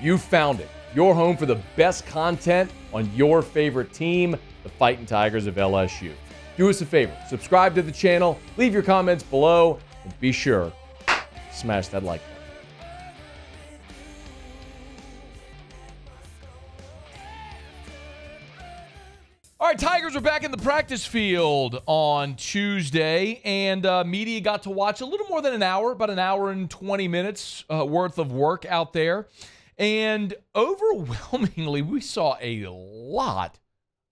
You found it. Your home for the best content on your favorite team, the Fighting Tigers of LSU. Do us a favor, subscribe to the channel, leave your comments below, and be sure to smash that like button. All right, Tigers are back in the practice field on Tuesday, and media got to watch a little more than an hour, about an hour and 20 minutes worth of work out there. And overwhelmingly, we saw a lot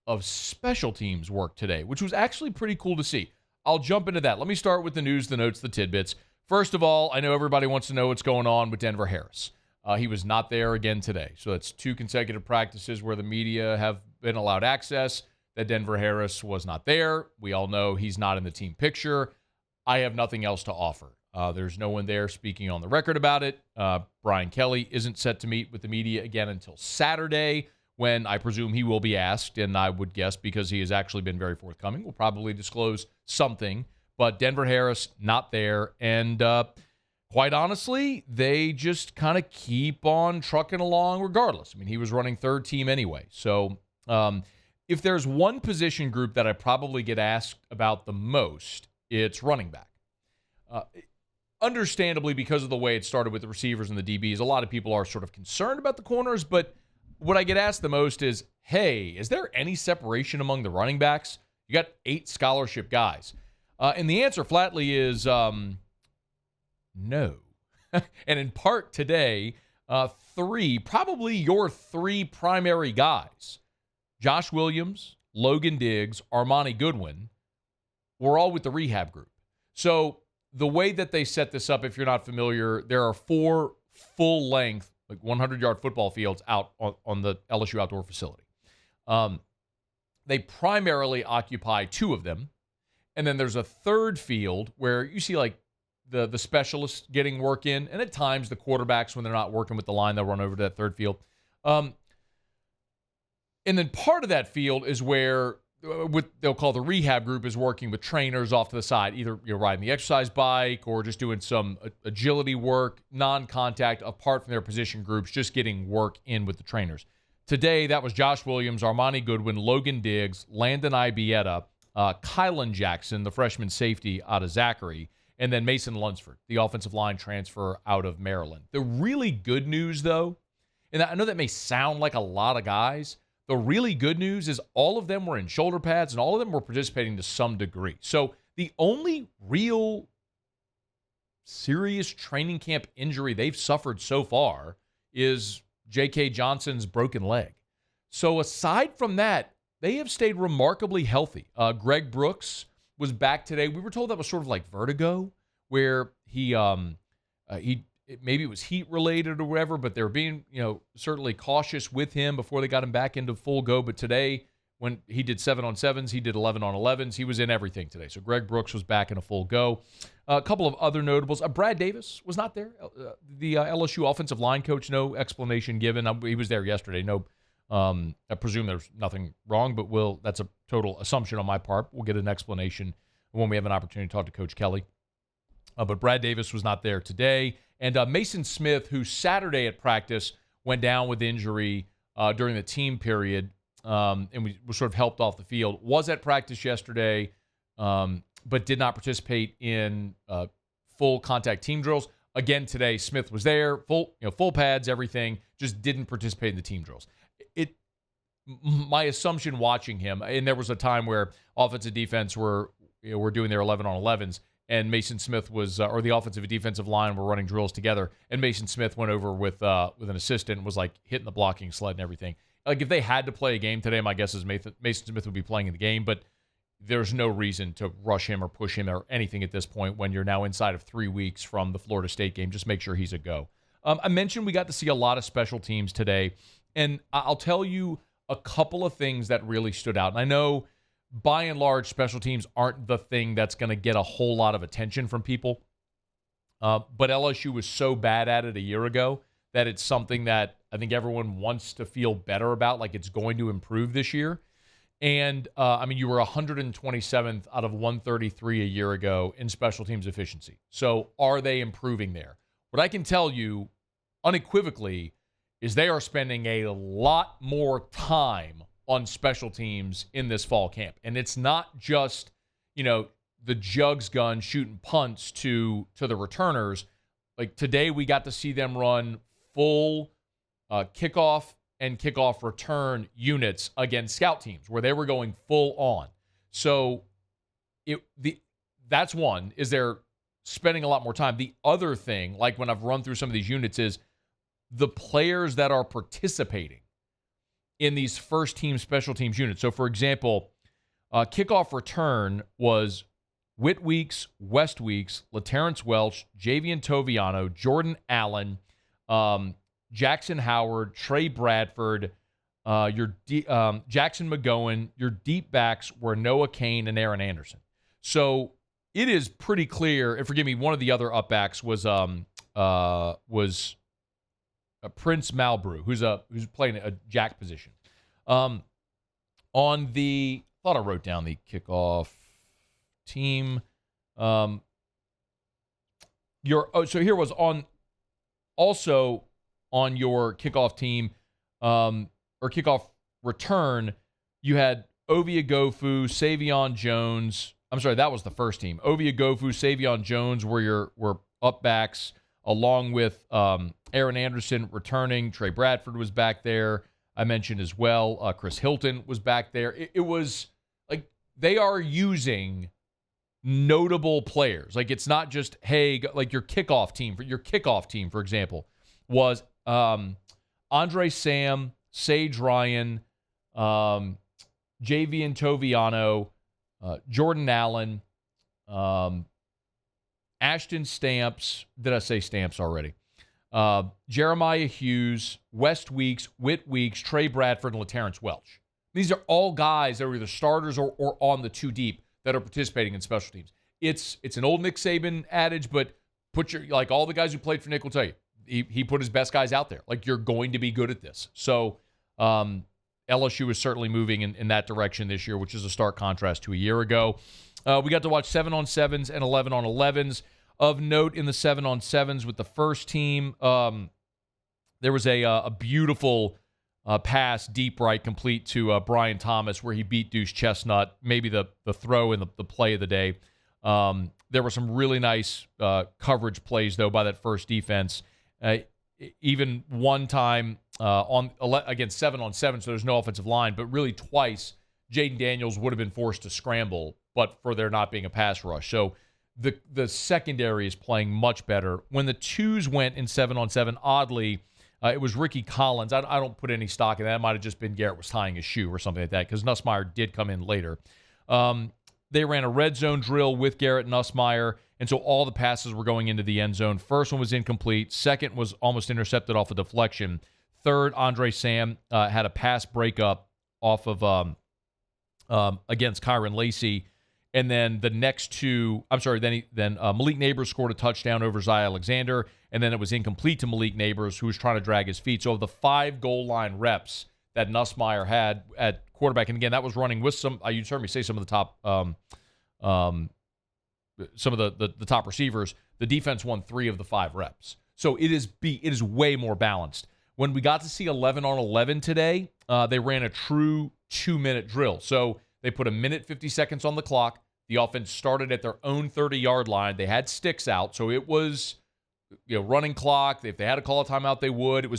of special teams work today, which was actually pretty cool to see. I'll jump into that. Let me start with the news, the notes, the tidbits. First of all, I know everybody wants to know what's going on with Denver Harris. He was not there again today. So that's 2 consecutive practices where the media have been allowed access. That Denver Harris was not there. We all know he's not in the team picture. I have nothing else to offer. There's no one there speaking on the record about it. Brian Kelly isn't set to meet with the media again until Saturday, when I presume he will be asked, and I would guess because he has actually been very forthcoming, will probably disclose something. But Denver Harris, not there. And quite honestly, they just kind of keep on trucking along regardless. I mean, he was running third team anyway. So if there's one position group that I probably get asked about the most, it's running back. Understandably, because of the way it started with the receivers and the DBs, a lot of people are sort of concerned about the corners, but what I get asked the most is, hey, is there any separation among the running backs? You got 8 scholarship guys. And the answer flatly is no. And in part today, 3, probably your 3 primary guys, Josh Williams, Logan Diggs, Armani Goodwin, were all with the rehab group. So the way that they set this up, if you're not familiar, there are 4 full-length, like 100-yard football fields out on the LSU outdoor facility. They primarily occupy 2 of them, and then there's a third field where you see like the specialists getting work in, and at times the quarterbacks, when they're not working with the line, they'll run over to that third field. And then part of that field is where what they'll call the rehab group is working with trainers off to the side, either riding the exercise bike or just doing some agility work, non-contact, apart from their position groups, just getting work in with the trainers. Today, that was Josh Williams, Armani Goodwin, Logan Diggs, Landon Ibieta, Kylan Jackson, the freshman safety out of Zachary, and then Mason Lunsford, the offensive line transfer out of Maryland. The really good news, though, and I know that may sound like a lot of guys, the really good news is all of them were in shoulder pads and all of them were participating to some degree. So the only real serious training camp injury they've suffered so far is J.K. Johnson's broken leg. So aside from that, they have stayed remarkably healthy. Greg Brooks was back today. We were told that was sort of like vertigo, where maybe it was heat related or whatever, but they're being, certainly cautious with him before they got him back into full go. But today, when he did 7-on-7s, he did 11-on-11s. He was in everything today. So Greg Brooks was back in a full go. A couple of other notables. Brad Davis was not there. The LSU offensive line coach, no explanation given. He was there yesterday. No, I presume there's nothing wrong, but that's a total assumption on my part. We'll get an explanation when we have an opportunity to talk to Coach Kelly. But Brad Davis was not there today. And Mason Smith, who Saturday at practice went down with injury during the team period, and we were sort of helped off the field, was at practice yesterday, but did not participate in full contact team drills. Again today, Smith was there, full pads, everything, just didn't participate in the team drills. My assumption watching him, and there was a time where offensive defense were doing their 11-on-11s. And Mason Smith was, or the offensive and defensive line were running drills together. And Mason Smith went over with an assistant and was like hitting the blocking sled and everything. Like if they had to play a game today, my guess is Mason Smith would be playing in the game. But there's no reason to rush him or push him or anything at this point when you're now inside of 3 weeks from the Florida State game. Just make sure he's a go. I mentioned we got to see a lot of special teams today. And I'll tell you a couple of things that really stood out. And I know by and large, special teams aren't the thing that's going to get a whole lot of attention from people. But LSU was so bad at it a year ago that it's something that I think everyone wants to feel better about, like it's going to improve this year. And, you were 127th out of 133 a year ago in special teams efficiency. So are they improving there? What I can tell you unequivocally is they are spending a lot more time on special teams in this fall camp. And it's not just, the jugs gun shooting punts to the returners. Like today we got to see them run full kickoff and kickoff return units against scout teams where they were going full on. So that's one, is they're spending a lot more time. The other thing, like when I've run through some of these units, is the players that are participating in these first team special teams units. So for example, kickoff return was Whit Weeks, West Weeks, LaTerrence Welch, Javian Toviano, Jordan Allen, Jackson Howard, Trey Bradford, Jackson McGowan. Your deep backs were Noah Kane and Aaron Anderson. So it is pretty clear. And forgive me, one of the other up backs was Prince Malbrew, who's playing a jack position. On the, I thought I wrote down the kickoff team. So here was also on your kickoff team, or kickoff return, you had Ovia Gofu, Savion Jones. I'm sorry, that was the first team. Ovia Gofu, Savion Jones were up backs, along with Aaron Anderson returning. Trey Bradford was back there. I mentioned as well, Chris Hilton was back there. It was like they are using notable players. Like it's not just, hey, like your kickoff team, for example, was Andre Sam, Sage Ryan, Javian Toviano, Jordan Allen, Ashton Stamps. Did I say Stamps already? Jeremiah Hughes, West Weeks, Whit Weeks, Trey Bradford, and LaTerrence Welch. These are all guys that are either starters or on the two deep that are participating in special teams. It's an old Nick Saban adage, but like all the guys who played for Nick will tell you, he put his best guys out there. Like, you're going to be good at this. So LSU is certainly moving in that direction this year, which is a stark contrast to a year ago. We got to watch 7-on-7s and 11-on-11s. Of note in the 7-on-7s with the first team, there was a beautiful pass deep right complete to Brian Thomas where he beat Deuce Chestnut, maybe the throw and the play of the day. There were some really nice coverage plays, though, by that first defense. Even one time against 7-on-7, so there's no offensive line, but really twice, Jaden Daniels would have been forced to scramble, but for there not being a pass rush. So the secondary is playing much better. When the twos went in 7-on-7, oddly, it was Ricky Collins. I don't put any stock in that. It might have just been Garrett was tying his shoe or something like that, because Nussmeier did come in later. They ran a red zone drill with Garrett Nussmeier, and so all the passes were going into the end zone. First one was incomplete. Second was almost intercepted off a deflection. Third, Andre Sam had a pass breakup off of against Kyron Lacey. And then the next two, then Malik Neighbors scored a touchdown over Zy Alexander, and then it was incomplete to Malik Neighbors, who was trying to drag his feet. So of the 5 goal line reps that Nussmeier had at quarterback, and again, that was running with some, you heard me say some of the top, some of the top receivers. The defense won 3 of the 5 reps. So it is way more balanced. When we got to see 11-on-11 today, they ran a true 2-minute drill. So they put 1 minute 50 seconds on the clock. The offense started at their own 30-yard line. They had sticks out, so it was running clock. If they had to call a timeout, they would.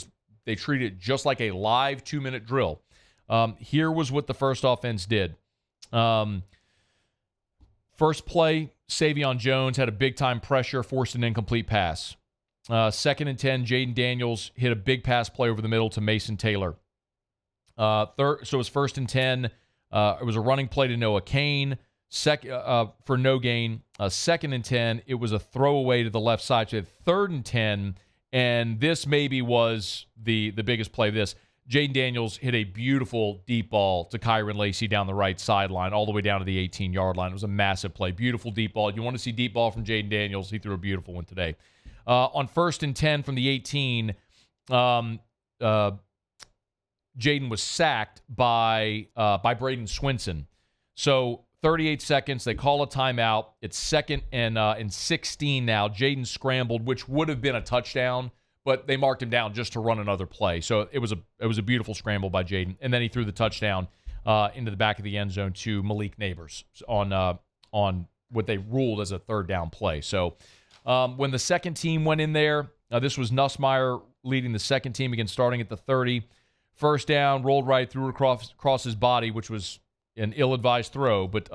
They treated it just like a live 2-minute drill. Here was what the first offense did. First play, Savion Jones had a big-time pressure, forced an incomplete pass. 2nd and 10, Jaden Daniels hit a big pass play over the middle to Mason Taylor. So it was 1st and 10. It was a running play to Noah Kane for no gain. 2nd and 10, it was a throwaway to the left side. So 3rd and 10, and this maybe was the biggest play of this. Jaden Daniels hit a beautiful deep ball to Kyron Lacey down the right sideline, all the way down to the 18-yard line. It was a massive play. Beautiful deep ball. You want to see deep ball from Jaden Daniels? He threw a beautiful one today. On 1st and 10 from the 18, Jaden was sacked by Braden Swinson. So 38 seconds, they call a timeout. It's 2nd and 16 now. Jaden scrambled, which would have been a touchdown, but they marked him down just to run another play. So it was a beautiful scramble by Jaden, and then he threw the touchdown into the back of the end zone to Malik Neighbors on what they ruled as a third down play. So when the second team went in there, this was Nussmeier leading the second team, again starting at the 30. First down, rolled right through across his body, which was an ill-advised throw. But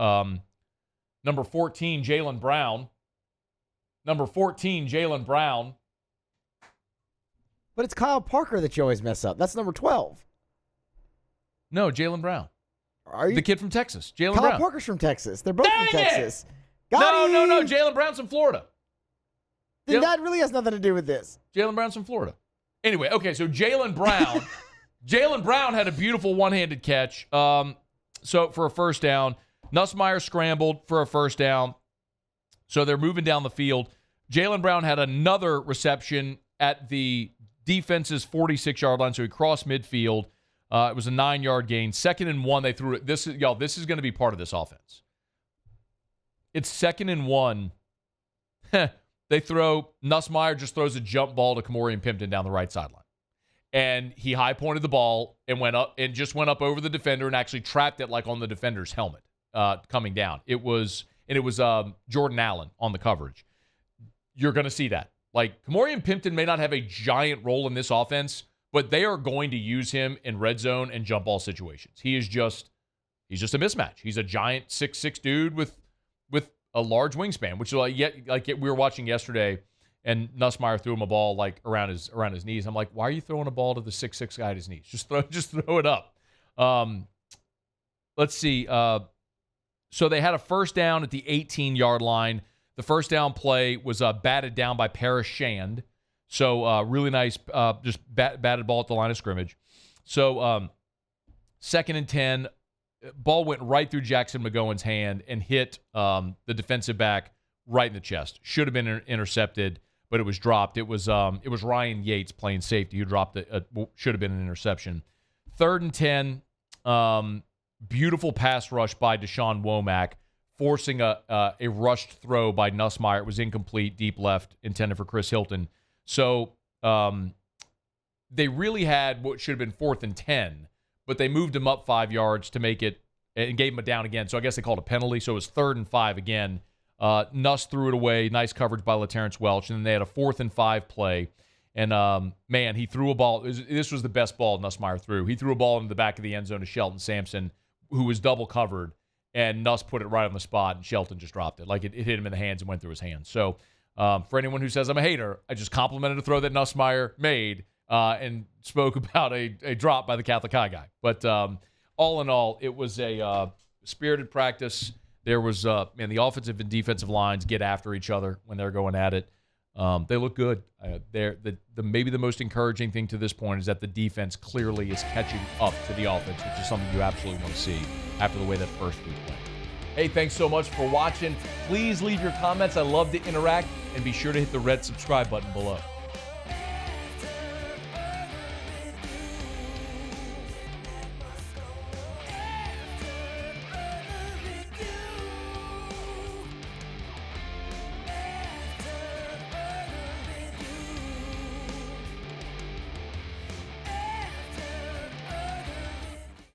number 14, Jalen Brown. But it's Kyle Parker that you always mess up. That's number 12. No, Jalen Brown. Are you? The kid from Texas, Jalen Brown. Kyle Parker's from Texas. They're both Dang from it! Texas. No. Jalen Brown's from Florida. Then that really has nothing to do with this. Jalen Brown's from Florida. Anyway, okay, so Jalen Brown. Jalen Brown had a beautiful one-handed catch. So for a first down, Nussmeier scrambled for a first down. So they're moving down the field. Jalen Brown had another reception at the defense's 46-yard line, so he crossed midfield. It was a 9-yard gain. 2nd and 1, they threw it. This is going to be part of this offense. It's 2nd and 1. Nussmeier just throws a jump ball to Kamorian Pimpton down the right sideline. And he high-pointed the ball and went up over the defender and actually trapped it like on the defender's helmet coming down. It was Jordan Allen on the coverage. You're going to see that. Like, Kamorian Pimpton may not have a giant role in this offense, but they are going to use him in red zone and jump ball situations. He's just a mismatch. He's a giant 6'6" dude with a large wingspan, which we were watching yesterday, and Nussmeier threw him a ball like around his knees. I'm like, why are you throwing a ball to the 6'6" guy at his knees? Just throw it up. Let's see. So they had a first down at the 18-yard line. The first down play was batted down by Paris Shand. So really nice, just batted ball at the line of scrimmage. So 2nd and 10, ball went right through Jackson McGowan's hand and hit the defensive back right in the chest. Should have been intercepted, but it was dropped. It was Ryan Yates playing safety who dropped it. Should have been an interception. 3rd and 10, beautiful pass rush by Deshaun Womack, forcing a rushed throw by Nussmeier. It was incomplete, deep left, intended for Chris Hilton. So they really had what should have been 4th and 10, but they moved him up 5 yards to make it and gave him a down again. So I guess they called a penalty. So it was 3rd and 5 again. Nuss threw it away. Nice coverage by LaTerrence Welch. And then they had a 4th and 5 play. And, man, he threw a ball. This was the best ball Nussmeier threw. He threw a ball into the back of the end zone to Shelton Sampson, who was double covered. And Nuss put it right on the spot, and Shelton just dropped it. Like, it hit him in the hands and went through his hands. So, for anyone who says I'm a hater, I just complimented a throw that Nussmeier made and spoke about a drop by the Catholic High guy. But all in all, it was a spirited practice. There was, the offensive and defensive lines get after each other when they're going at it. They look good. Maybe the most encouraging thing to this point is that the defense clearly is catching up to the offense, which is something you absolutely want to see after the way that first week went. Hey, thanks so much for watching. Please leave your comments. I love to interact, and be sure to hit the red subscribe button below.